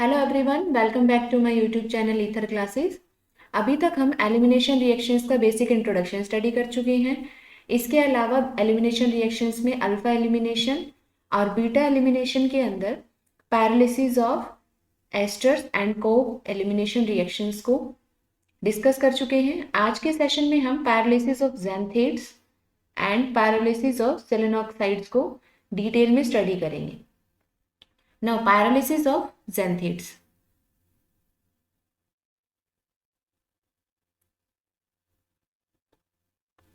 Hello everyone, welcome back to my YouTube channel ether classes. अभी तक हम elimination reactions का बेसिक इंट्रोडक्शन स्टडी कर चुके हैं। इसके अलावा एलिमिनेशन रिएक्शंस में अल्फा एलिमिनेशन और बीटा एलिमिनेशन के अंदर pyrolysis of esters and Cope elimination reactions को डिस्कस कर चुके हैं। आज के सेशन में हम pyrolysis of xanthates and pyrolysis of selenoxides को डिटेल में स्टडी करेंगे। Now pyrolysis of xanthates.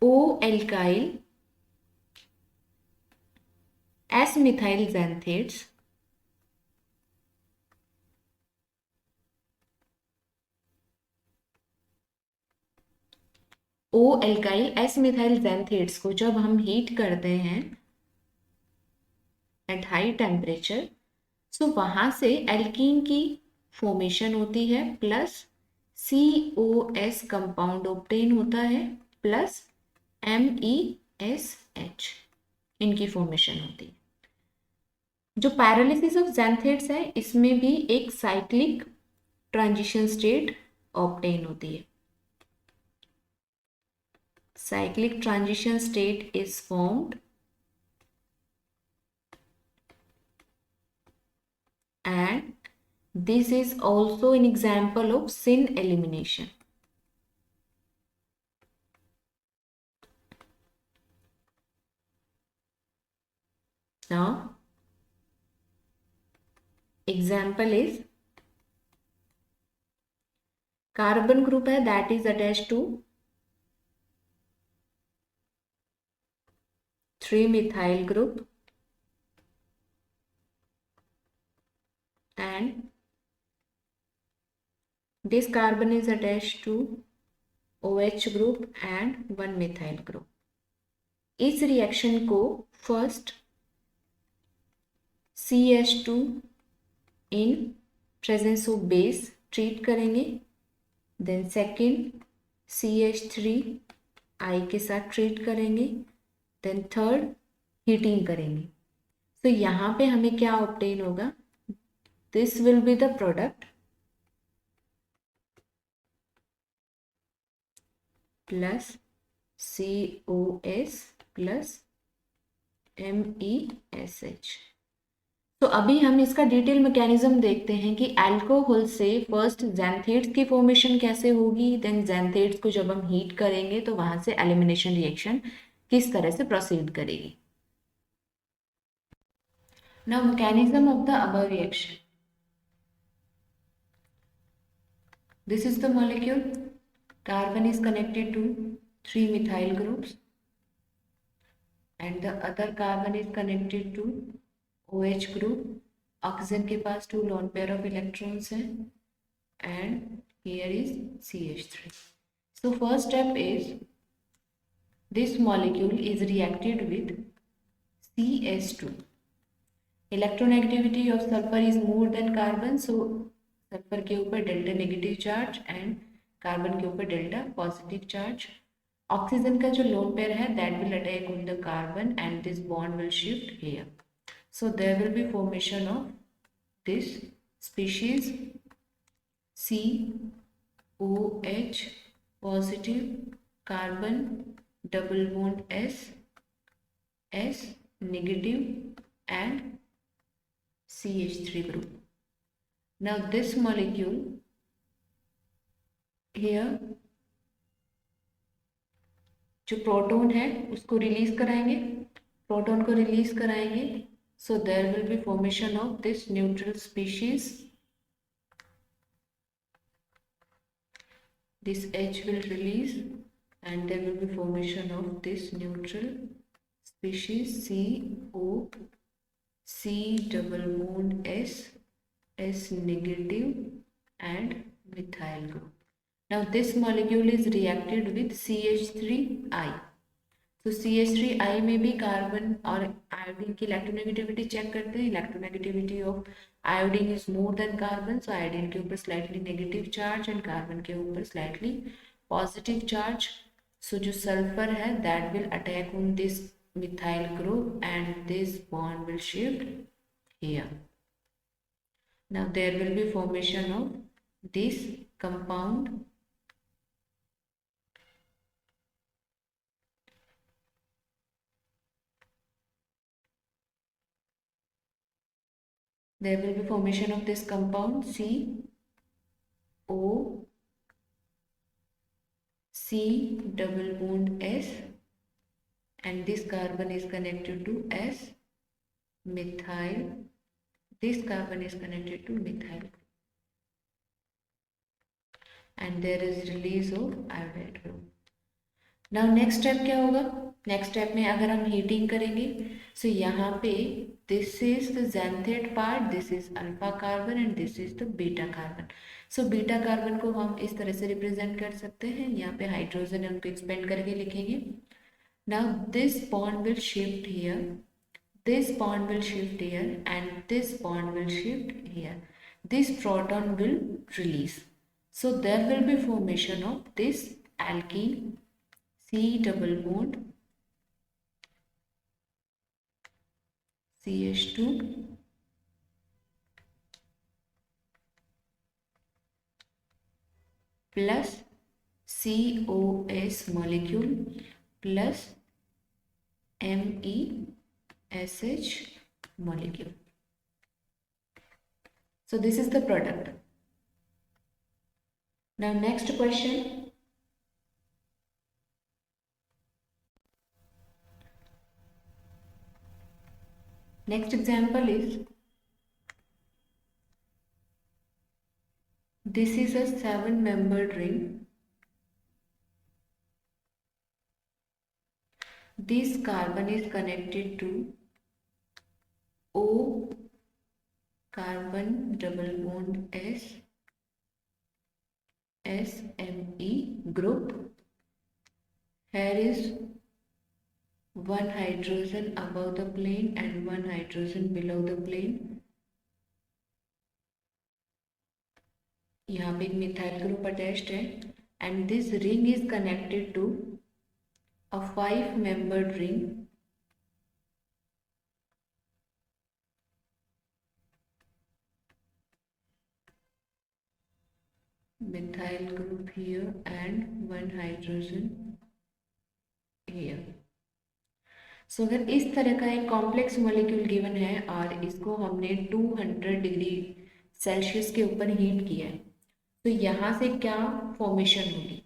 O-alkyl S-methyl xanthates O-alkyl S-methyl xanthates को जब हम हीट करते हैं एट हाई टेम्परेचर, सो वहां से एल्कीन की फॉर्मेशन होती है प्लस COS कंपाउंड ऑब्टेन होता है प्लस MESH इनकी फॉर्मेशन होती है। जो पैरालिसिस ऑफ ज़ैंथेट्स है इसमें भी एक साइक्लिक ट्रांजिशन स्टेट ऑब्टेन होती है। Cyclic transition state is formed and this is also an example of syn elimination. Now, example is carbon group है that is attached to 3-methyl group and this carbon is attached to OH group and 1-methyl group. इस reaction को first CH2 in presence of base treat करेंगे, then second CH3I के साथ treat करेंगे, then third heating करेंगे। तो यहाँ पे हमें क्या ऑब्टेन होगा, this will be the product plus COS plus MESH। तो अभी हम इसका डिटेल मैकेनिज्म देखते हैं कि अल्कोहल से फर्स्ट ज़ैंथेट्स की फॉर्मेशन कैसे होगी, देन ज़ैंथेट्स को जब हम हीट करेंगे तो वहां से एलिमिनेशन रिएक्शन किस तरह से प्रोसीड करेगी। Now mechanism of the above reaction. This is the molecule, carbon is connected to 3-methyl groups and the other carbon is connected to OH group. Oxygen के पास 2 lone pair of electrons हैं and here is CH3. So first step is this molecule is reacted with CS2. Electronegativity of sulfur is more than carbon, so sulfur के ऊपर delta negative charge and carbon के ऊपर delta positive charge. Oxygen का जो lone pair है that will attack on the carbon and this bond will shift here. So there will be formation of this species COH positive carbon double bond S negative and CH3 group. Now this molecule here जो proton है उसको release कराएंगे, proton को release कराएंगे, so there will be formation of this neutral species. This H will release and there will be formation of this neutral species C double bond S negative and methyl group. Now this molecule is reacted with CH3I. तो CH3I में भी carbon और iodine की electronegativity check करते हैं। Electronegativity of iodine is more than carbon, so iodine के ऊपर slightly negative charge and carbon के ऊपर स्लाइटली पॉजिटिव चार्ज। सो जो सल्फर है that will attack on this methyl group and this bond will shift here. Now there will be formation of this compound. There will be formation of this compound CO C double bond S, and this carbon is connected to S methyl. This carbon is connected to methyl, and there is release of iodide group. Now next step क्या होगा? Next step में अगर हम heating करेंगे, so यहाँ पे this is the xanthate part, this is alpha carbon and this is the beta carbon. So beta carbon को हम इस तरह से रिप्रेजेंट कर सकते हैं, यहाँ पे हाइड्रोजन है उनको एक्सपेंड करके लिखेंगे. Now this bond will shift here, this bond will shift here and this bond will shift here. This proton will release. So there will be formation of this alkene C double bond CH2 plus COS molecule plus MESH molecule. So this is the product. Now next question. Next example is, this is a 7-membered ring. This carbon is connected to O carbon double bond S SME group. Here is one hydrogen above the plane and one hydrogen below the plane. यहाँ पे एक methyl group attached है, and this ring is connected to a 5-membered ring. Methyl group here and one hydrogen here. सो अगर इस तरह का एक complex molecule given है और इसको हमने 200 डिग्री सेल्सियस के ऊपर हीट किया है, तो यहाँ से क्या फॉर्मेशन होगी?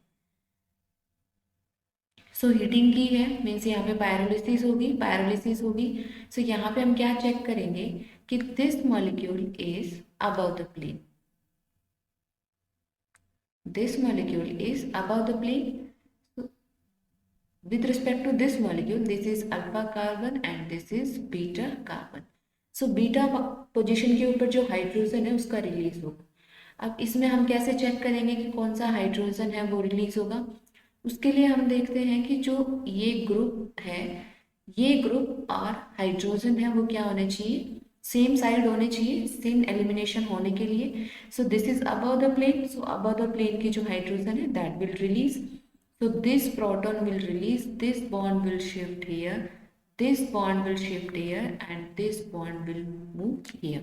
सो हीटिंग की है, मीन्स यहाँ पे पायरोलिसिस होगी. सो यहाँ पे हम क्या चेक करेंगे कि this molecule is above the plane. This molecule is above the plane. So, with respect to this molecule, this is alpha carbon and this is beta carbon. So beta position के ऊपर जो hydrogen है उसका release होगा. अब इसमें हम कैसे चेक करेंगे कि कौन सा हाइड्रोजन है वो रिलीज होगा? उसके लिए हम देखते हैं कि जो ये ग्रुप है, ये ग्रुप और हाइड्रोजन है वो क्या होने चाहिए? सेम साइड होने चाहिए, सेम एलिमिनेशन होने के लिए. So this is above the plane. So above the plane की जो हाइड्रोजन है that will release. So this proton will release, this bond will shift here, this bond will shift here and this bond will move here.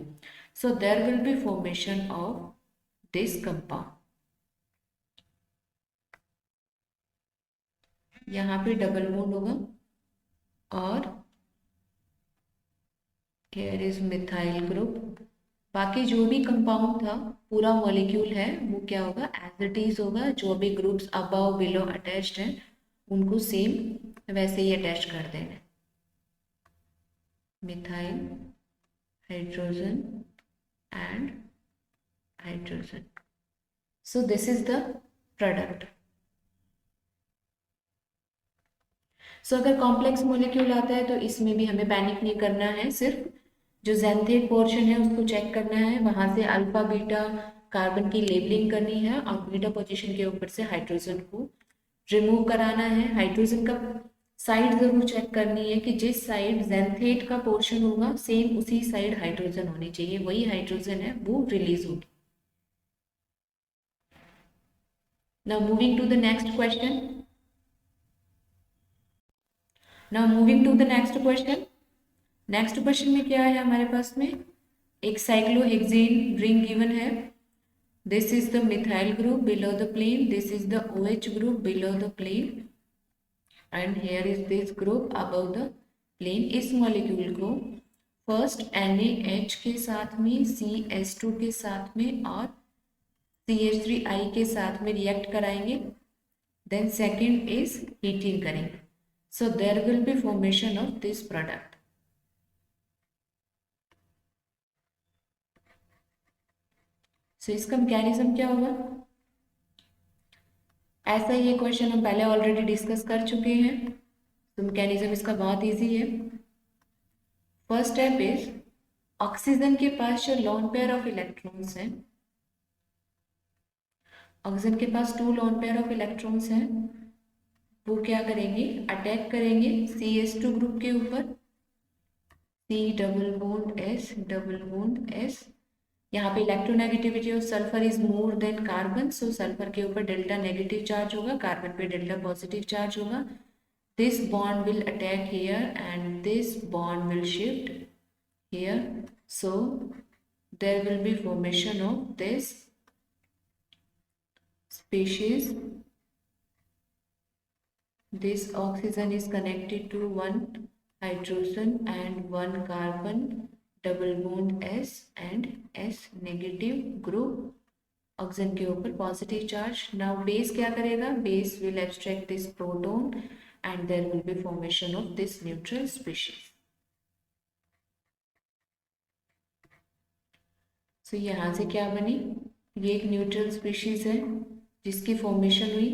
So there will be formation of this compound. यहाँ पे double bond होगा और here is methyl group. बाकी जो भी compound था पूरा molecule है वो क्या होगा? एज इट इज होगा. जो भी ग्रुप्स अबव बिलो अटैच्ड हैं उनको सेम वैसे ही अटैच कर देना. Methyl, hydrogen and hydrogen. So this is the product. So अगर कॉम्प्लेक्स मॉलिक्यूल आता है तो इसमें भी हमें पैनिक नहीं करना है, सिर्फ जो ज़ैंथेट पोर्शन है उसको चेक करना है, वहाँ से अल्फा बीटा कार्बन की लेबलिंग करनी है और बीटा पोजीशन के ऊपर से हाइड्रोजन को रिमूव कराना है. हाइड्रोजन का साइड जरूर चेक करनी है कि जिस साइड ज़ैंथेट का पोर्शन होगा सेम उसी साइड हाइड्रोजन होनी चाहिए, वही हाइड्रोजन है वो रिलीज होगी. Now moving to the next question. Now moving to the next question. Next question में क्या है हमारे पास में? एक साइक्लोहेक्सेन रिंग गिवन है. This is the methyl group below the plane. This is the OH group below the plane. And here is this group above the plane. इस molecule को first NaH के साथ में, CH2 के साथ में और CH3I के साथ में रिएक्ट कराएंगे. Then second is heating करेंगे. So there will be formation of this product. So इसका मैकेनिज्म क्या होगा? ऐसा ये क्वेश्चन हम पहले ऑलरेडी डिस्कस कर चुके हैं. तो मैकेनिज्म इसका बहुत इजी है. फर्स्ट स्टेप इज ऑक्सीजन के पास जो लोन पेयर ऑफ इलेक्ट्रॉन्स हैं, ऑक्सीजन के पास 2 लोन पेयर ऑफ इलेक्ट्रॉन्स हैं, वो क्या करेंगे? अटैक करेंगे CH2 ग्रुप के ऊपर. C double bond S double bond S. यहाँ पे electronegativity of sulphur is more than carbon, so sulphur के ऊपर डेल्टा नेगेटिव चार्ज होगा, कार्बन पे डेल्टा पॉजिटिव चार्ज होगा. This bond will attack here and this bond will shift here. So there will be formation of this species. This oxygen is connected to 1 hydrogen and 1 carbon, double bond S and S negative group. Oxygen के ऊपर positive charge. Now base क्या करेगा? Base will abstract this proton and there will be formation of this neutral species. So यहाँ से क्या बनी? ये एक न्यूट्रल स्पीशीज है जिसकी फॉर्मेशन हुई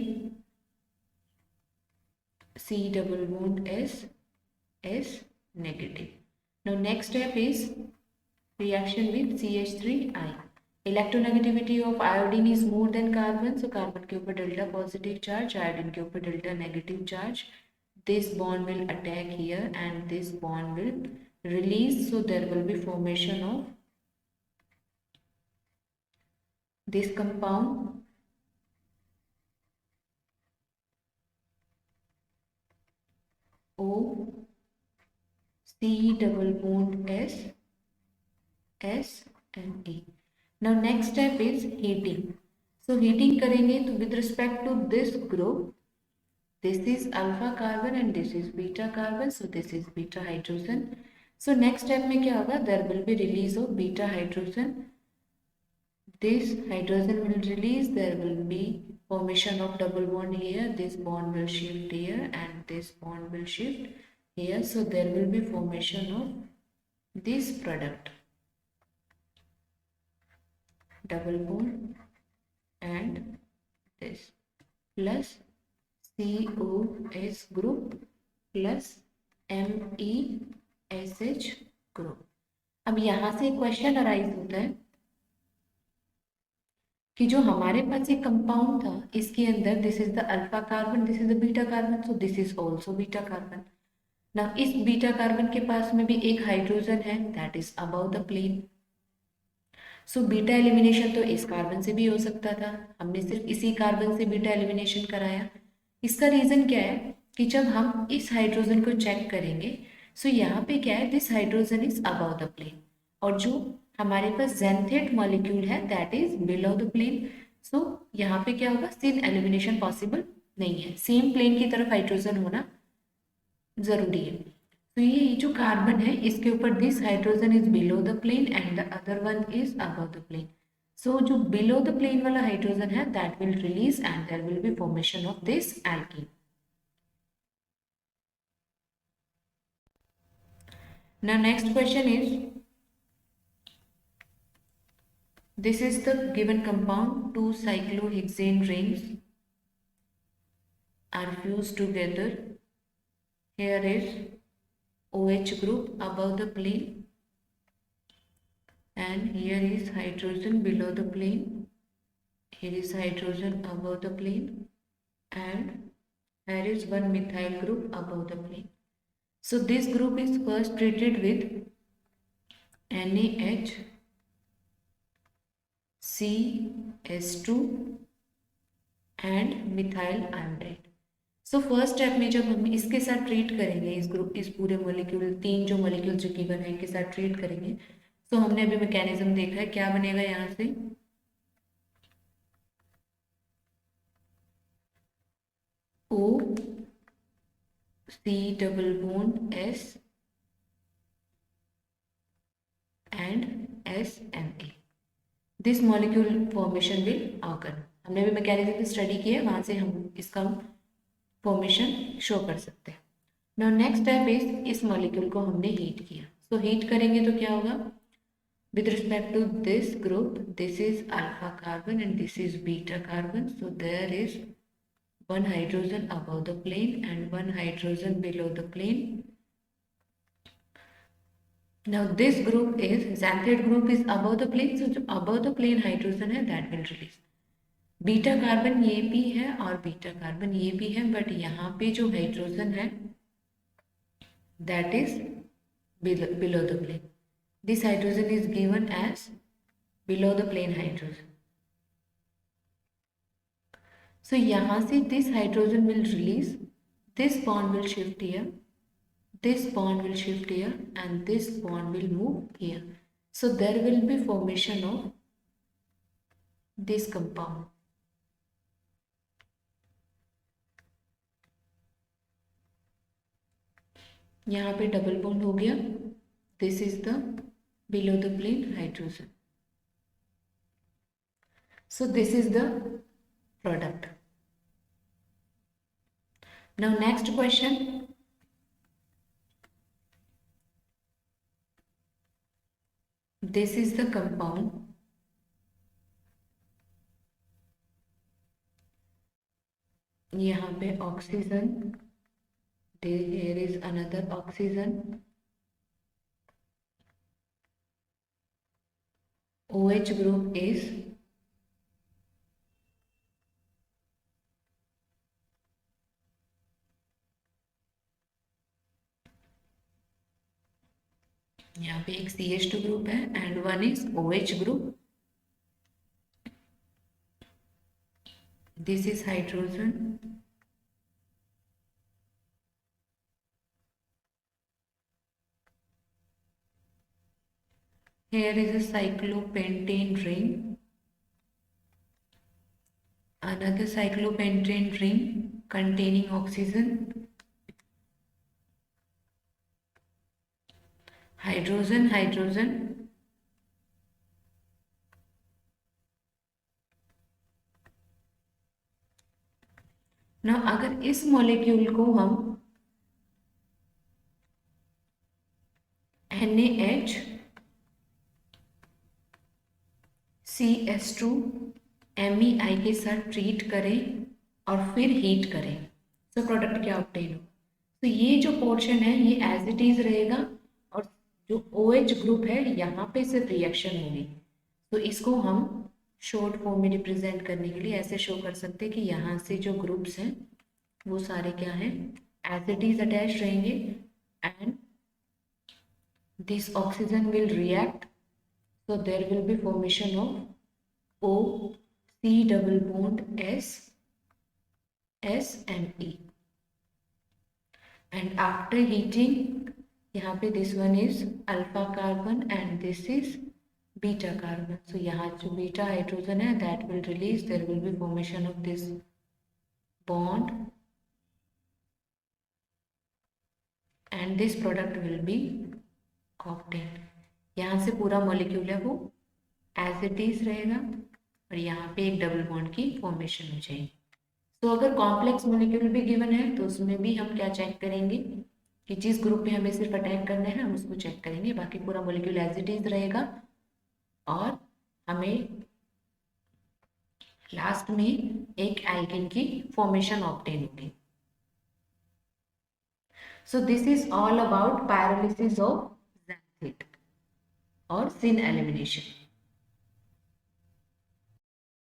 C double bond S negative. Now next step is reaction with CH3I. Electronegativity of iodine is more than carbon, so carbon के ऊपर delta positive charge, iodine के ऊपर delta negative charge. This bond will attack here and this bond will release, so there will be formation of this compound O C double bond S and E. Now next step is heating. So heating करेंगे तो with respect to this group, this is alpha carbon and this is beta carbon, so this is beta hydrogen. So next step में क्या होगा? There will be release of beta hydrogen. This hydrogen will release, there will be formation of double bond here, this bond will shift here and this bond will shift here, so there will be formation of this product, double bond and this, plus COS group plus MESH group. अब यहाँ से question arise होता है कि जो हमारे पास एक compound था, इसके अंदर this is the alpha carbon, this is the beta carbon, so this is also beta carbon. ना इस बीटा कार्बन के पास में भी एक हाइड्रोजन है, that is above the plane. So beta elimination तो इस कार्बन से भी हो सकता था, हमने सिर्फ इसी कार्बन से बीटा एलिमिनेशन कराया. इसका रीजन क्या है कि जब हम इस हाइड्रोजन को चेक करेंगे, सो यहाँ पे क्या है, this hydrogen is above the plane और जो हमारे पास ज़ेंथेट मॉलिक्यूल है that is below the plane. So यहाँ पे क्या होगा? सीन एलिमिनेशन पॉसिबल नहीं है, सेम प्लेन की तरफ हाइड्रोजन होना जरूरी है. तो ये जो कार्बन है इसके ऊपर this hydrogen is below the plane and the other one is above the plane. So जो बिलो द प्लेन वाला हाइड्रोजन है that will release and there will be formation of this alkene. Now next question is, this is the given compound, 2 cyclohexane rings are fused together. Here is OH group above the plane and here is hydrogen below the plane. Here is hydrogen above the plane and here is one methyl group above the plane. So this group is first treated with NaH CH2 and methyl iodide. So first step में जब हम इसके साथ treat करेंगे, इस पूरे molecule, 3 जो molecule जो गिवन है इनके साथ ट्रीट करेंगे, सो हमने अभी मैकेनिज्म देखा है, क्या बनेगा यहाँ से, O C double bond S and S M A, this molecule formation will occur. हमने भी मैकेनिज्म स्टडी किया है, वहां से हम इसका फॉर्मेशन शो कर सकते हैं। नाउ नेक्स्ट स्टेप इज, इस मॉलिक्यूल को हमने हीट किया, सो हीट करेंगे तो क्या होगा, with respect to this group, this is alpha carbon and this is beta carbon, so there is one hydrogen above the plane and one hydrogen below the plane. Now this group is, xanthate group is above the plane, so जो above the plane hydrogen है that will release. Beta carbon ये भी है और beta carbon ये भी है, but यहाँ पे जो हाइड्रोजन है that is below the plane. This hydrogen is given as below the plane hydrogen. So यहाँ से this hydrogen will release, this bond will shift here, this bond will shift here and this bond will move here. So there will be formation of this compound. यहाँ पे double bond हो गया, this is the below the plane hydrogen. So this is the product. Now next question, this is the compound, यहाँ पे oxygen, here is another oxygen, OH group is यहाँ पे एक CH2 group है and one is OH group, this is hydrogen, here is a cyclopentane ring, another cyclopentane ring containing oxygen, hydrogen hydrogen, ना अगर इस molecule को हम NaH CS2 MEI के साथ ट्रीट करें और फिर हीट करें, तो प्रोडक्ट क्या ऑब्टेन हो, तो ये जो पोर्शन है ये एज इट इज रहेगा और जो OH ग्रुप है यहाँ पे सिर्फ रिएक्शन होगी। तो इसको हम शॉर्ट फॉर्म में रिप्रेजेंट करने के लिए ऐसे शो कर सकते हैं कि यहाँ से जो ग्रुप्स हैं वो सारे क्या हैं, एज इट इज अटैच रहेंगे and this oxygen will react, so there will be formation of O C double bond S S and E, and after heating यहाँ पे this one is alpha carbon and this is beta carbon, so यहाँ जो beta hydrogen है that will release, there will be formation of this bond and this product will be obtained. यहाँ से पूरा molecule है वो एज इट इज रहेगा और यहाँ पे एक डबल बॉन्ड की फॉर्मेशन हो जाएगी। तो अगर कॉम्प्लेक्स मॉलिक्यूल भी गिवन है तो उसमें भी हम क्या चेक करेंगे कि जिस ग्रुप पे हमें सिर्फ अटैक करना है हम उसको चेक करेंगे, बाकी पूरा मॉलिक्यूल एज इट इज रहेगा और हमें लास्ट में एक एल्केन की फॉर्मेशन ऑब्टेन होगी। सो this is all about pyrolysis of xanthate और सिन एलिमिनेशन।